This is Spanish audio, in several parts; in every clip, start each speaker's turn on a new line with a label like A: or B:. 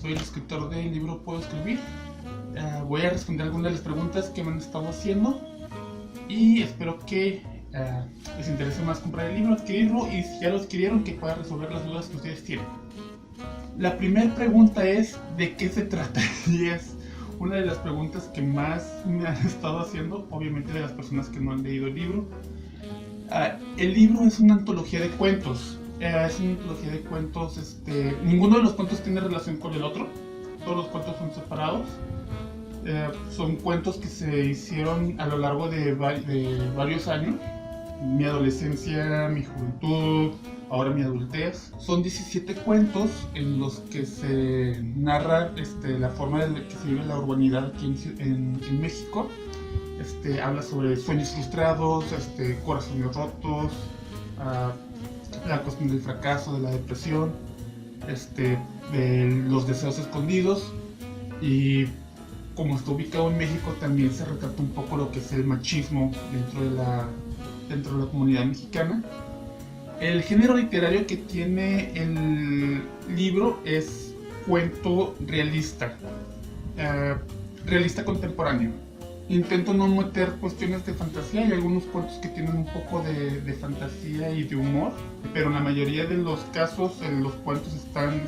A: soy el escritor del libro Puedo Escribir. Voy a responder algunas de las preguntas que me han estado haciendo y espero que les interese más comprar el libro, adquirirlo, y si ya lo adquirieron, que pueda resolver las dudas que ustedes tienen. La primera pregunta es: ¿de qué se trata? Y es una de las preguntas que más me han estado haciendo, obviamente de las personas que no han leído el libro. El libro es una antología de cuentos. Ninguno de los cuentos tiene relación con el otro. Todos los cuentos son separados. Son cuentos que se hicieron a lo largo de varios años. Mi adolescencia, mi juventud, ahora mi adultez. Son 17 cuentos en los que se narra la forma en la que se vive la urbanidad aquí en México. Habla sobre sueños frustrados, corazones rotos, la cuestión del fracaso, de la depresión, de los deseos escondidos. Y como está ubicado en México, también se retrata un poco lo que es el machismo dentro de la comunidad mexicana. El género literario que tiene el libro es cuento realista, realista contemporáneo. Intento no meter cuestiones de fantasía. Hay algunos cuentos que tienen un poco de fantasía y de humor, pero en la mayoría de los casos los cuentos están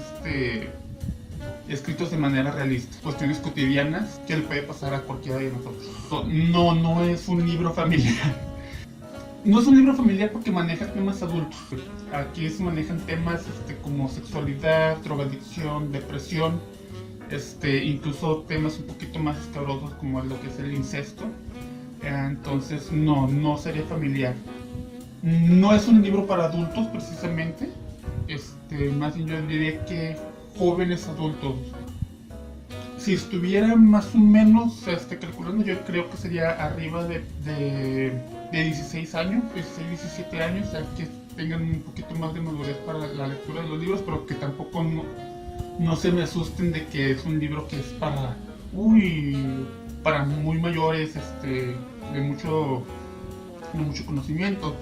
A: escritos de manera realista. Cuestiones cotidianas que le puede pasar a cualquiera de nosotros. No es un libro familiar. No es un libro familiar porque maneja temas adultos. Aquí se manejan temas como sexualidad, drogadicción, depresión, incluso temas un poquito más escabrosos como lo que es el incesto. Entonces no sería familiar. No es un libro para adultos precisamente. Más bien yo diría que jóvenes adultos. Si estuviera más o menos calculando, yo creo que sería arriba de 16 años, 16, 17 años, ya que tengan un poquito más de madurez para la lectura de los libros, pero que tampoco no se me asusten de que es un libro que es para muy mayores, de mucho conocimiento.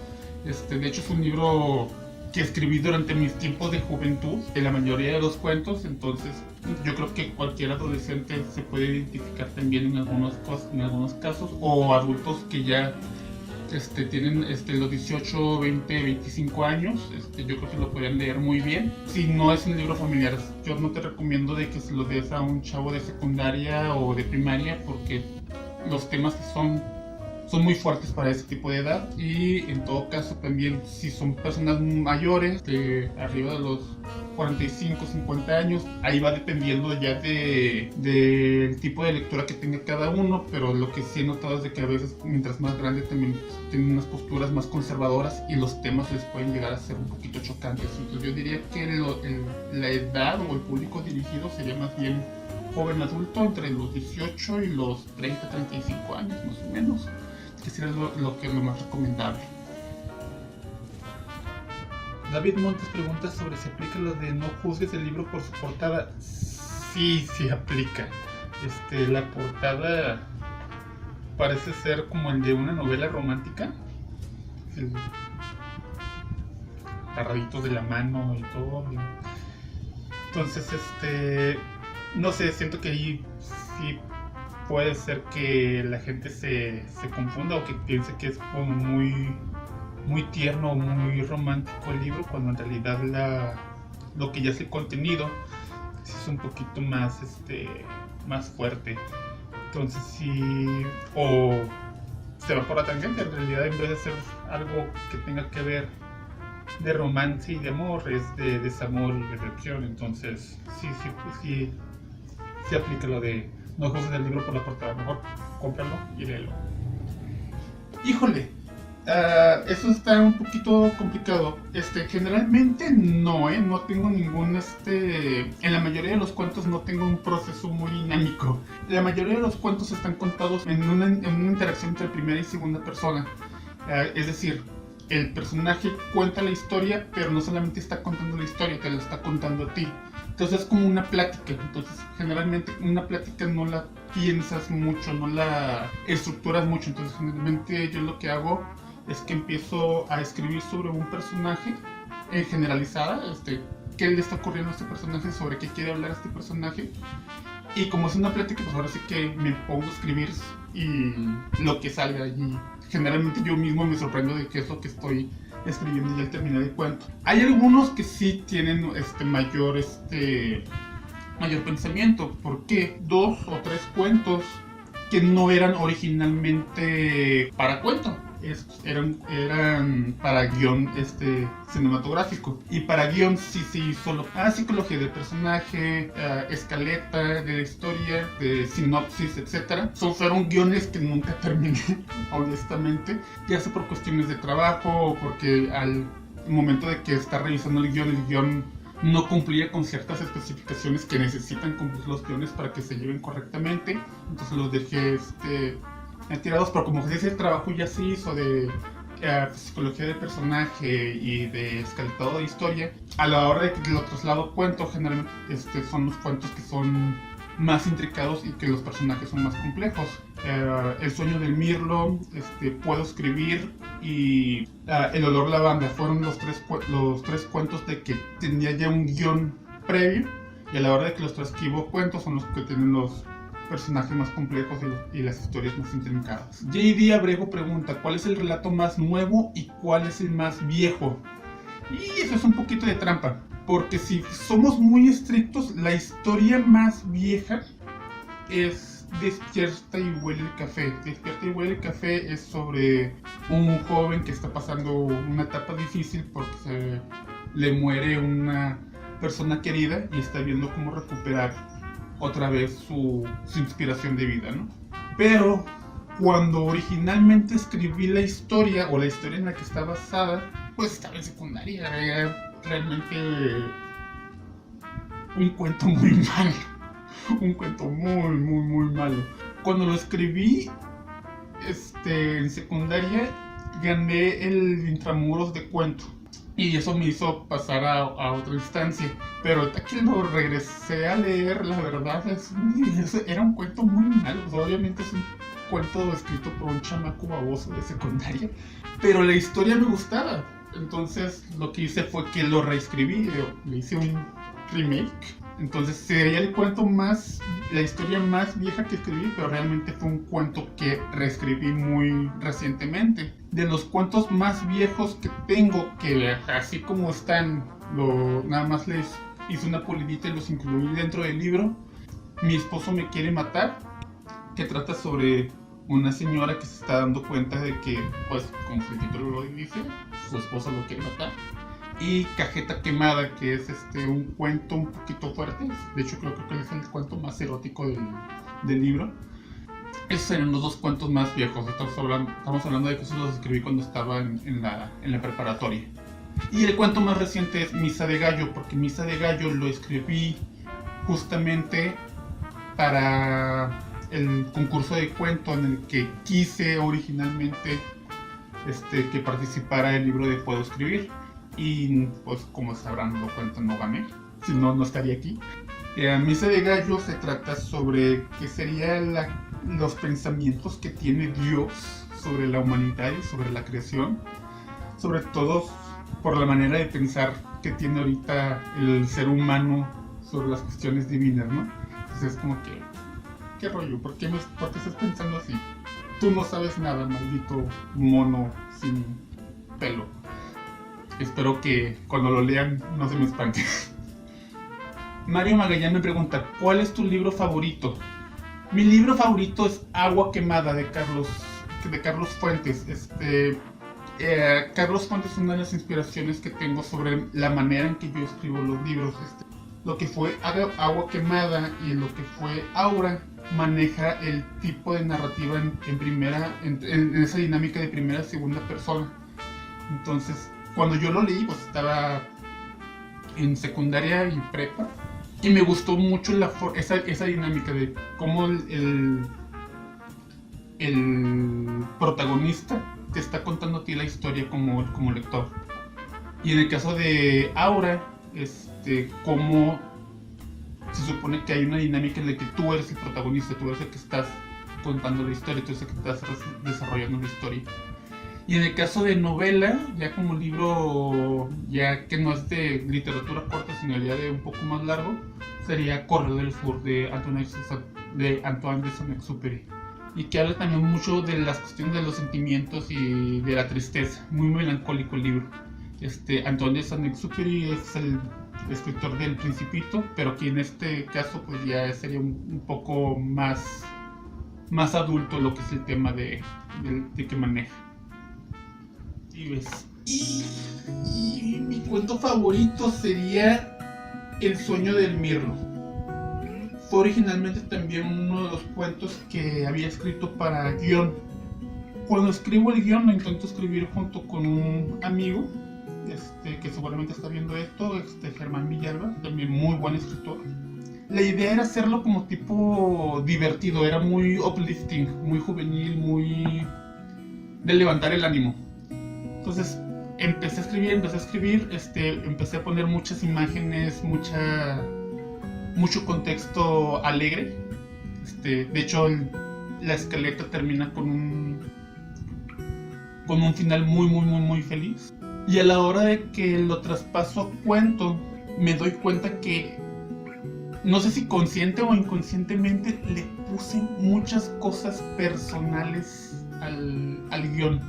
A: De hecho es un libro que escribí durante mis tiempos de juventud, de la mayoría de los cuentos. Entonces yo creo que cualquier adolescente se puede identificar también en algunos casos, o adultos que ya tienen los 18, 20, 25 años. Yo creo que lo podrían leer muy bien. Si no es un libro familiar, yo no te recomiendo de que se lo des a un chavo de secundaria o de primaria, porque los temas son muy fuertes para ese tipo de edad. Y en todo caso también, si son personas mayores, arriba de los 45, 50 años, ahí va dependiendo ya del tipo de lectura que tenga cada uno. Pero lo que sí he notado es de que a veces, mientras más grande, también tienen unas posturas más conservadoras y los temas les pueden llegar a ser un poquito chocantes. Entonces yo diría que la edad o el público dirigido sería más bien joven adulto, entre los 18 y los 30, 35 años más o menos, que sería lo que es lo más recomendable. David Montes pregunta sobre si aplica lo de no juzgues el libro por su portada. Sí aplica. La portada parece ser como el de una novela romántica, agarraditos de la mano y todo. Entonces, no sé, siento que ahí sí puede ser que la gente se confunda, o que piense que es como muy tierno o muy romántico el libro, cuando en realidad lo que ya es el contenido sí es un poquito más más fuerte. Entonces sí, o se va por la tangente. En realidad, en vez de ser algo que tenga que ver de romance y de amor, es de desamor y de decepción. Entonces sí aplica lo de no juzgues el libro por la portada, mejor cómpralo y léelo. Híjole, eso está un poquito complicado. Generalmente no tengo ningún en la mayoría de los cuentos no tengo un proceso muy dinámico. La mayoría de los cuentos están contados en una interacción entre primera y segunda persona. Es decir, el personaje cuenta la historia, pero no solamente está contando la historia, te la está contando a ti. Entonces es como una plática. Entonces generalmente una plática no la piensas mucho, no la estructuras mucho. Entonces generalmente yo lo que hago es que empiezo a escribir sobre un personaje generalizada, qué le está ocurriendo a este personaje, sobre qué quiere hablar este personaje. Y como es una plática, pues ahora sí que me pongo a escribir y lo que salga. Y generalmente yo mismo me sorprendo de qué es lo que estoy escribiendo ya al terminar el cuento. Hay algunos que sí tienen mayor pensamiento, porque 2 o 3 cuentos que no eran originalmente para cuento, eran para guión cinematográfico. Y para guión sí se hizo psicología del personaje, escaleta de la historia, de sinopsis, etc. Fueron guiones que nunca terminé, honestamente, ya sea por cuestiones de trabajo o porque al momento de que está revisando el guión no cumplía con ciertas especificaciones que necesitan cumplir los guiones para que se lleven correctamente. Entonces los dejé tirados, pero como dice, el trabajo ya se hizo de psicología del personaje y de escaletado de historia. A la hora de que lo traslado a cuento, generalmente son los cuentos que son más intricados y que los personajes son más complejos. El sueño del mirlo, Puedo escribir y El olor a lavanda fueron los tres cuentos de que tenía ya un guión previo, y a la hora de que los transcribo cuentos son los que tienen los personajes más complejos y las historias más intrincadas. J.D. Abrego pregunta: ¿cuál es el relato más nuevo y cuál es el más viejo? Y eso es un poquito de trampa, porque si somos muy estrictos, la historia más vieja es Despierta y huele el café. Despierta y huele el café es sobre un joven que está pasando una etapa difícil porque se le muere una persona querida y está viendo cómo recuperar otra vez su inspiración de vida, ¿no? Pero cuando originalmente escribí la historia, o la historia en la que está basada, pues estaba en secundaria. Era realmente un cuento muy malo. Un cuento muy, muy, muy malo. Cuando lo escribí en secundaria, gané el Intramuros de cuento. Y eso me hizo pasar a otra instancia. Pero ahorita que lo regresé a leer, la verdad era un cuento muy malo. O sea, obviamente es un cuento escrito por un chamaco baboso de secundaria, pero la historia me gustaba. Entonces lo que hice fue que lo reescribí, le hice un remake. Entonces sería la historia más vieja que escribí, pero realmente fue un cuento que reescribí muy recientemente. De los cuentos más viejos que tengo, que así como están, nada más les hice una pulidita y los incluí dentro del libro: Mi esposo me quiere matar, que trata sobre una señora que se está dando cuenta de que, pues, como el título lo dice, su esposo lo quiere matar. Y Cajeta quemada, que es un cuento un poquito fuerte. De hecho creo que es el cuento más erótico del libro. Esos eran los 2 cuentos más viejos. Estamos hablando de que esos los escribí cuando estaba en la preparatoria. Y el cuento más reciente es Misa de Gallo, porque Misa de Gallo lo escribí justamente para el concurso de cuento en el que quise originalmente que participara el libro de Puedo Escribir. Y pues como sabrán, lo cuento, no gané, si no, no estaría aquí. Misa de Gallo se trata sobre qué serían los pensamientos que tiene Dios sobre la humanidad y sobre la creación, sobre todo por la manera de pensar que tiene ahorita el ser humano sobre las cuestiones divinas, ¿no? Entonces es como que, ¿qué rollo? ¿Por qué estás pensando así? Tú no sabes nada, maldito mono sin pelo. Espero que cuando lo lean no se me espanten. Mario Magallán me pregunta: ¿cuál es tu libro favorito? Mi libro favorito es Agua Quemada de Carlos Fuentes. Carlos Fuentes es una de las inspiraciones que tengo sobre la manera en que yo escribo los libros. Lo que fue Agua Quemada y lo que fue Aura maneja el tipo de narrativa en esa dinámica de primera y segunda persona. Entonces, cuando yo lo leí, pues estaba en secundaria y prepa, y me gustó mucho esa dinámica de cómo el protagonista te está contando a ti la historia como lector. Y en el caso de Aura, cómo se supone que hay una dinámica en la que tú eres el protagonista, tú eres el que estás contando la historia, tú eres el que estás desarrollando la historia. Y en el caso de novela, ya como libro, ya que no es de literatura corta, sino ya de un poco más largo, sería Correo del Sur de Antoine de Saint-Exupéry. Y que habla también mucho de las cuestiones de los sentimientos y de la tristeza. Muy melancólico el libro. Antoine de Saint-Exupéry es el escritor del Principito, pero aquí en este caso pues ya sería un poco más adulto lo que es el tema de que maneja. Y mi cuento favorito sería El sueño del mirlo. Fue originalmente también uno de los cuentos que había escrito para guión. Cuando escribo el guión lo intento escribir junto con un amigo que seguramente está viendo esto, Germán Villalba, también muy buen escritor. La idea era hacerlo como tipo divertido, era muy uplifting, muy juvenil, muy de levantar el ánimo. Entonces empecé a escribir, empecé a poner muchas imágenes, mucho contexto alegre. De hecho, la escaleta termina con un final muy feliz. Y a la hora de que lo traspaso a cuento, me doy cuenta que, no sé si consciente o inconscientemente, le puse muchas cosas personales al guión.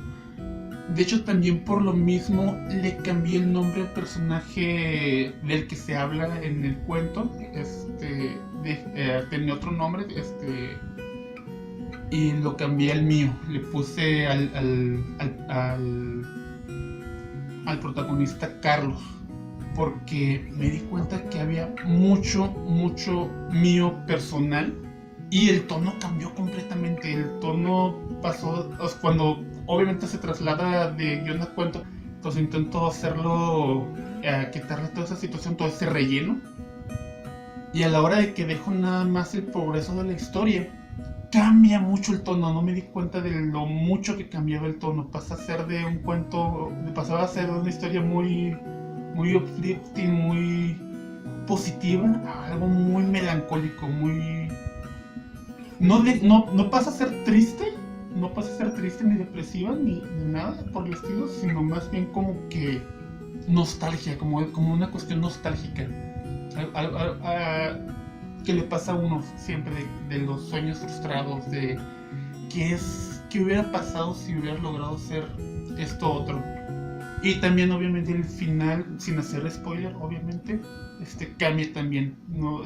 A: De hecho, también por lo mismo le cambié el nombre al personaje del que se habla en el cuento. Tenía otro nombre, y lo cambié al mío. Le puse al protagonista Carlos, porque me di cuenta que había mucho mío personal y el tono cambió completamente. El tono pasó, cuando obviamente se traslada de guión a cuento, pues intento hacerlo, quitarle toda esa situación, todo ese relleno. Y a la hora de que dejo nada más el progreso de la historia, cambia mucho el tono. No me di cuenta de lo mucho que cambiaba el tono. Pasaba a ser una historia muy uplifting, muy positiva, a algo muy melancólico, muy... No pasa a ser triste, ni depresiva, ni nada por el estilo, sino más bien como que nostalgia, como una cuestión nostálgica. Que le pasa a uno siempre de los sueños frustrados, de qué hubiera pasado si hubiera logrado ser esto otro. Y también obviamente el final, sin hacer spoiler obviamente, cambia también, ¿no?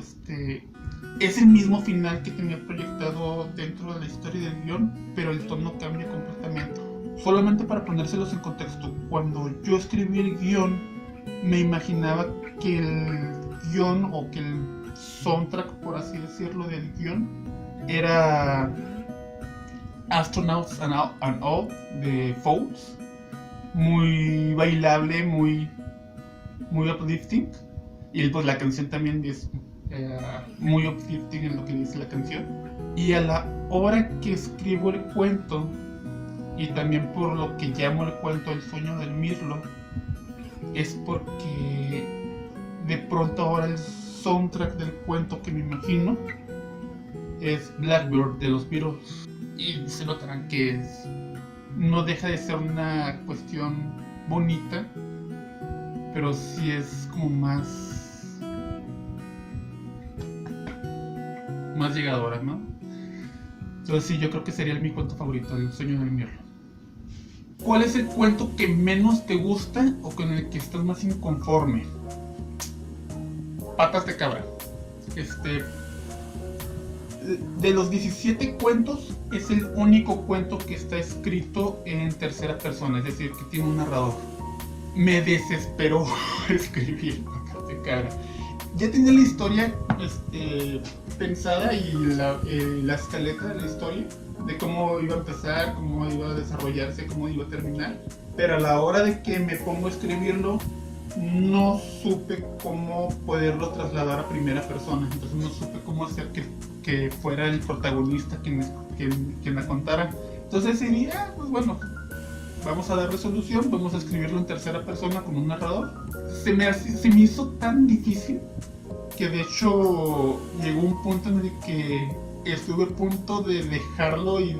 A: Es el mismo final que tenía proyectado dentro de la historia del guión, pero el tono cambia completamente. Solamente para ponérselos en contexto, cuando yo escribí el guión, me imaginaba que el guión, o que el soundtrack, por así decirlo, del guión era Astronauts and All de Foals, muy bailable, muy uplifting, y pues la canción también es muy uplifting en lo que dice la canción. Y a la hora que escribo el cuento, y también por lo que llamo el cuento El sueño del mirlo, es porque de pronto ahora el soundtrack del cuento que me imagino es Blackbird de los Beatles, y se notarán que no deja de ser una cuestión bonita, pero sí es como más llegadora, ¿no? Entonces sí, yo creo que sería mi cuento favorito, El sueño del mirlo. ¿Cuál es el cuento que menos te gusta o con el que estás más inconforme? Patas de cabra. De los 17 cuentos, es el único cuento que está escrito en tercera persona, es decir, que tiene un narrador. Me desesperó escribir Patas de cabra. Ya tenía la historia pensada y la escaleta de la historia, de cómo iba a empezar, cómo iba a desarrollarse, cómo iba a terminar. Pero a la hora de que me pongo a escribirlo, no supe cómo poderlo trasladar a primera persona. Entonces no supe cómo hacer que fuera el protagonista quien la contara. Entonces decidí, pues bueno, vamos a dar resolución, vamos a escribirlo en tercera persona con un narrador. Se me hizo tan difícil que de hecho llegó un punto en el que estuve a punto de dejarlo y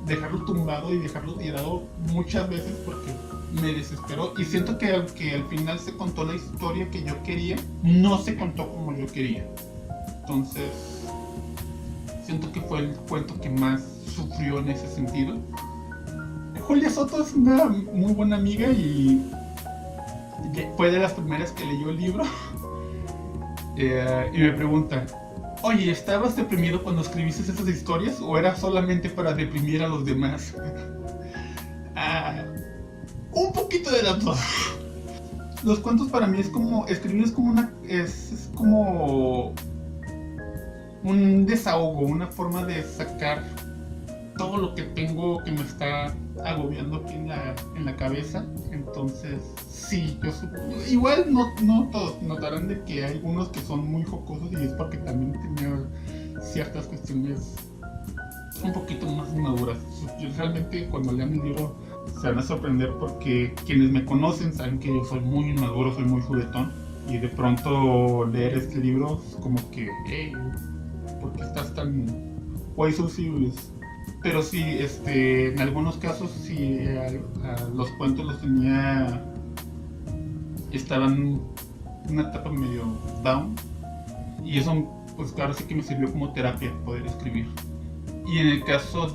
A: dejarlo tumbado y dejarlo tirado muchas veces porque me desesperó. Y siento que aunque al final se contó la historia que yo quería, no se contó como yo quería. Entonces, siento que fue el cuento que más sufrió en ese sentido. Julia Soto es una muy buena amiga y fue de las primeras que leyó el libro. Y me pregunta: oye, ¿estabas deprimido cuando escribiste esas historias o era solamente para deprimir a los demás? Un poquito de las dos. Los cuentos para mí es como escribir, es como un desahogo, una forma de sacar todo lo que tengo que me está agobiando aquí en la cabeza. Entonces, sí, igual no todos notarán de que hay algunos que son muy jocosos y es porque también tenía ciertas cuestiones un poquito más maduras. Yo realmente cuando lean el libro se van a sorprender porque quienes me conocen saben que yo soy muy inmaduro, soy muy juguetón y de pronto leer este libro es como que, hey, ¿por qué estás tan why so serious? Pero sí, en algunos casos sí, los cuentos los tenía, estaban en una etapa medio down y eso pues claro sí que me sirvió como terapia poder escribir. Y en el caso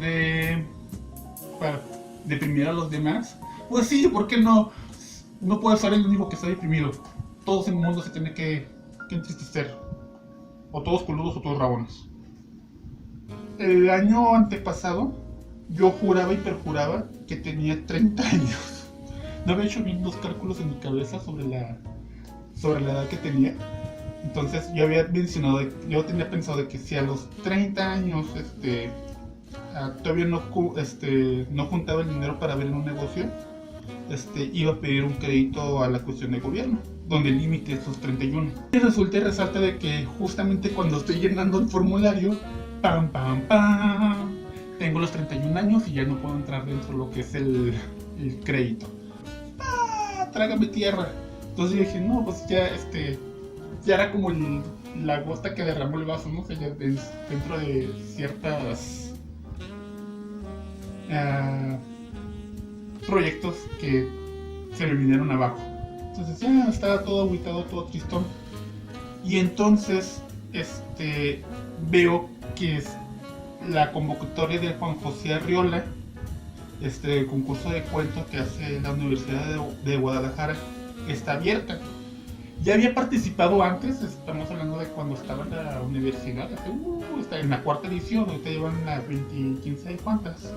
A: para deprimir a los demás, pues sí, ¿por qué no? No puedo ser el único que está deprimido. Todos en el mundo se tienen que entristecer, o todos coludos o todos rabones. El año antepasado yo juraba y perjuraba que tenía 30 años. No había hecho bien los cálculos en mi cabeza sobre la edad que tenía. Entonces yo había mencionado, yo tenía pensado de que si a los 30 años todavía no juntaba el dinero para abrir un negocio, iba a pedir un crédito a la cuestión de gobierno, donde el límite es los 31. Y resulta y resalta de que justamente cuando estoy llenando el formulario, ¡pam, pam, pam!, tengo los 31 años y ya no puedo entrar dentro de lo que es el crédito. Trágame tierra. Entonces yo dije, no, pues ya era como la gota que derramó el vaso, ¿no? O sea, ya dentro de ciertas proyectos que se me vinieron abajo. Entonces ya estaba todo agüitado, todo tristón. Y entonces veo que es la convocatoria de Juan José Arriola, el concurso de cuentos que hace la Universidad de Guadalajara, está abierta. Ya había participado antes, estamos hablando de cuando estaba en la universidad, está en la 4ª edición, ahorita llevan las 20, quién sabe cuántas.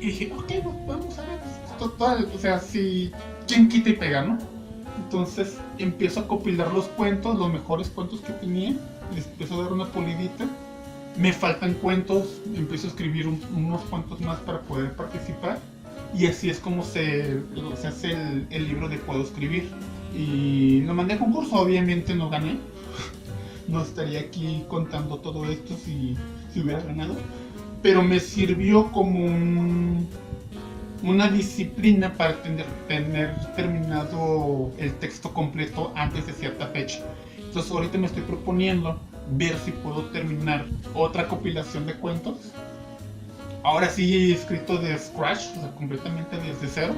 A: Y dije, ok, pues vamos a ver, total, o sea, si quién quita y pega, ¿no? Entonces empiezo a compilar los cuentos, los mejores cuentos que tenía, les empiezo a dar una pulidita. Me faltan cuentos, empiezo a escribir unos cuantos más para poder participar. Y así es como se hace el libro de Puedo Escribir. Y lo mandé a concurso, obviamente no gané. No estaría aquí contando todo esto si hubiera ganado. Pero me sirvió como una disciplina para tener terminado el texto completo antes de cierta fecha. Entonces ahorita me estoy proponiendo ver si puedo terminar otra compilación de cuentos. Ahora sí escrito de scratch, o sea, completamente desde cero,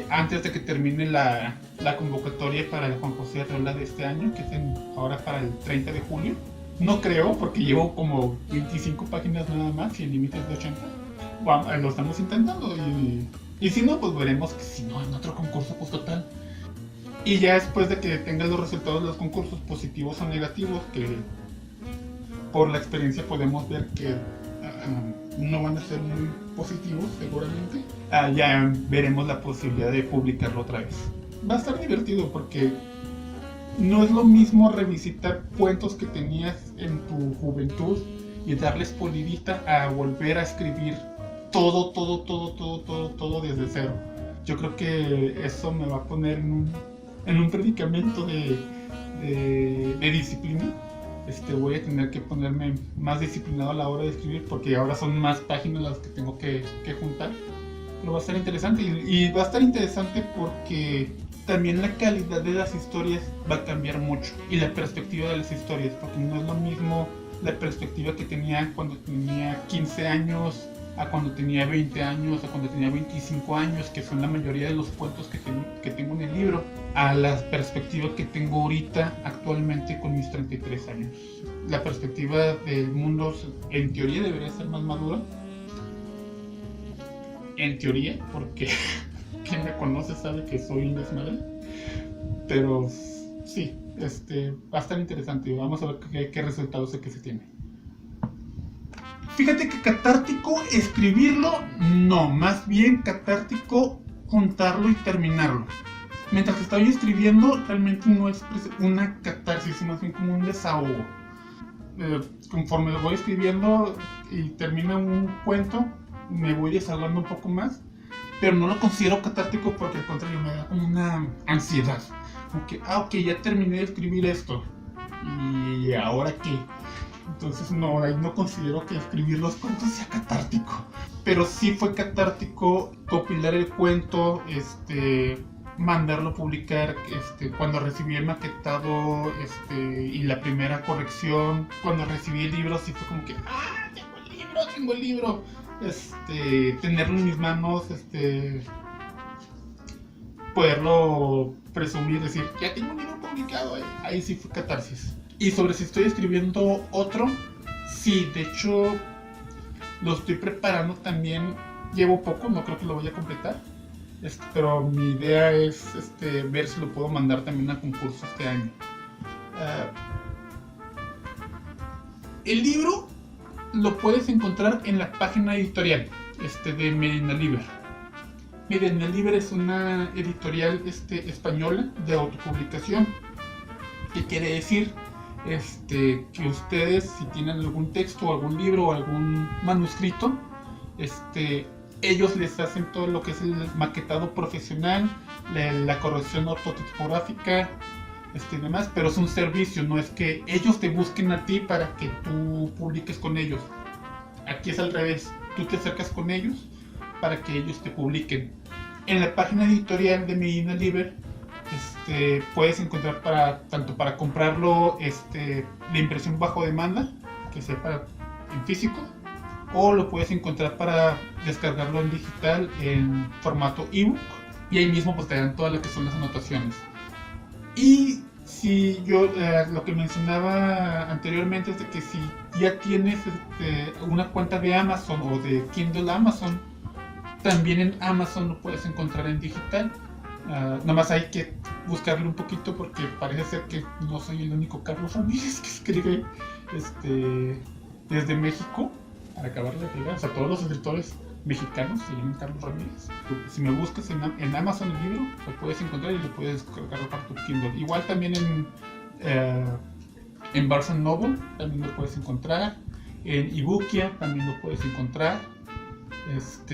A: antes de que termine la convocatoria para el Juan José Arriola de este año, que es ahora para el 30 de junio. No creo, porque llevo como 25 páginas nada más y el límite es de 80. Bueno, lo estamos intentando y si no, pues veremos que si no en otro concurso, pues total. Y ya después de que tengas los resultados de los concursos positivos o negativos, que por la experiencia podemos ver que no van a ser muy positivos seguramente, ya veremos la posibilidad de publicarlo otra vez. Va a estar divertido porque no es lo mismo revisitar cuentos que tenías en tu juventud y darles polidita a volver a escribir todo desde cero. Yo creo que eso me va a poner en un predicamento de disciplina. Voy a tener que ponerme más disciplinado a la hora de escribir porque ahora son más páginas las que tengo que juntar. Pero va a estar interesante y va a estar interesante porque también la calidad de las historias va a cambiar mucho y la perspectiva de las historias, porque no es lo mismo la perspectiva que tenía cuando tenía 15 años a cuando tenía 20 años, a cuando tenía 25 años, que son la mayoría de los cuentos que tengo en el libro, a la perspectiva que tengo ahorita actualmente con mis 33 años. La perspectiva del mundo en teoría debería ser más madura. En teoría, porque quien me conoce sabe que soy un desmadre. Pero sí, va a estar interesante. Vamos a ver qué resultados que se tiene. Fíjate que catártico escribirlo, no, más bien catártico contarlo y terminarlo. Mientras estoy escribiendo, realmente no es una catarsis, sino más bien como un desahogo. Conforme lo voy escribiendo y termina un cuento, me voy desahogando un poco más, pero no lo considero catártico porque al contrario me da como una ansiedad. Ok, ya terminé de escribir esto, ¿y ahora qué? Entonces no, ahí no considero que escribir los cuentos sea catártico. Pero sí fue catártico compilar el cuento, mandarlo a publicar, cuando recibí el maquetado, y la primera corrección. Cuando recibí el libro sí fue como que, tengo el libro. Tenerlo en mis manos, poderlo presumir, decir, ya tengo un libro publicado, ahí sí fue catarsis. Y sobre si estoy escribiendo otro, sí, de hecho lo estoy preparando también. Llevo poco, no creo que lo voy a completar, pero mi idea es ver si lo puedo mandar también a concurso este año. El libro lo puedes encontrar en la página editorial de Medina Liber. Medina Liber es una editorial española de autopublicación. ¿Qué quiere decir? Que ustedes, si tienen algún texto o algún libro o algún manuscrito, ellos les hacen todo lo que es el maquetado profesional, la corrección ortotipográfica, y demás, pero es un servicio, no es que ellos te busquen a ti para que tú publiques con ellos. Aquí es al revés, tú te acercas con ellos para que ellos te publiquen. En la página editorial de Medina Liber puedes encontrar tanto para comprarlo la impresión bajo demanda, que sea en físico, o lo puedes encontrar para descargarlo en digital en formato ebook, y ahí mismo pues te dan todas lo que son las anotaciones. Y si yo lo que mencionaba anteriormente es de que si ya tienes una cuenta de Amazon o de Kindle Amazon, también en Amazon lo puedes encontrar en digital. Nomás hay que buscarle un poquito porque parece ser que no soy el único Carlos Ramírez que escribe desde México, para acabar de pegar. O sea, todos los escritores mexicanos se llaman Carlos Ramírez. Si me buscas en Amazon el libro, lo puedes encontrar y lo puedes descargar para tu Kindle. Igual también en Barnes & Noble también lo puedes encontrar. En eBookia también lo puedes encontrar.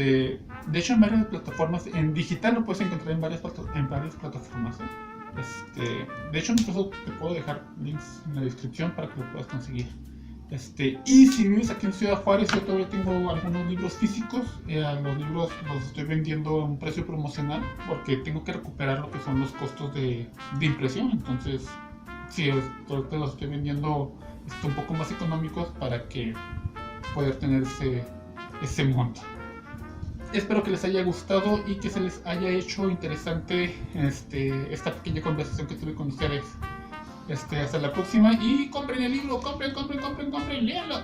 A: De hecho, en varias plataformas, en digital lo puedes encontrar en varias plataformas. De hecho, incluso te puedo dejar links en la descripción para que lo puedas conseguir. Y si vives aquí en Ciudad Juárez, yo todavía tengo algunos libros físicos. Los libros los estoy vendiendo a un precio promocional porque tengo que recuperar lo que son los costos de impresión. Entonces, sí, los estoy vendiendo un poco más económicos para que poder tener ese monto. Espero que les haya gustado y que se les haya hecho interesante esta pequeña conversación que tuve con ustedes. Hasta la próxima y compren el libro, compren, léanlo.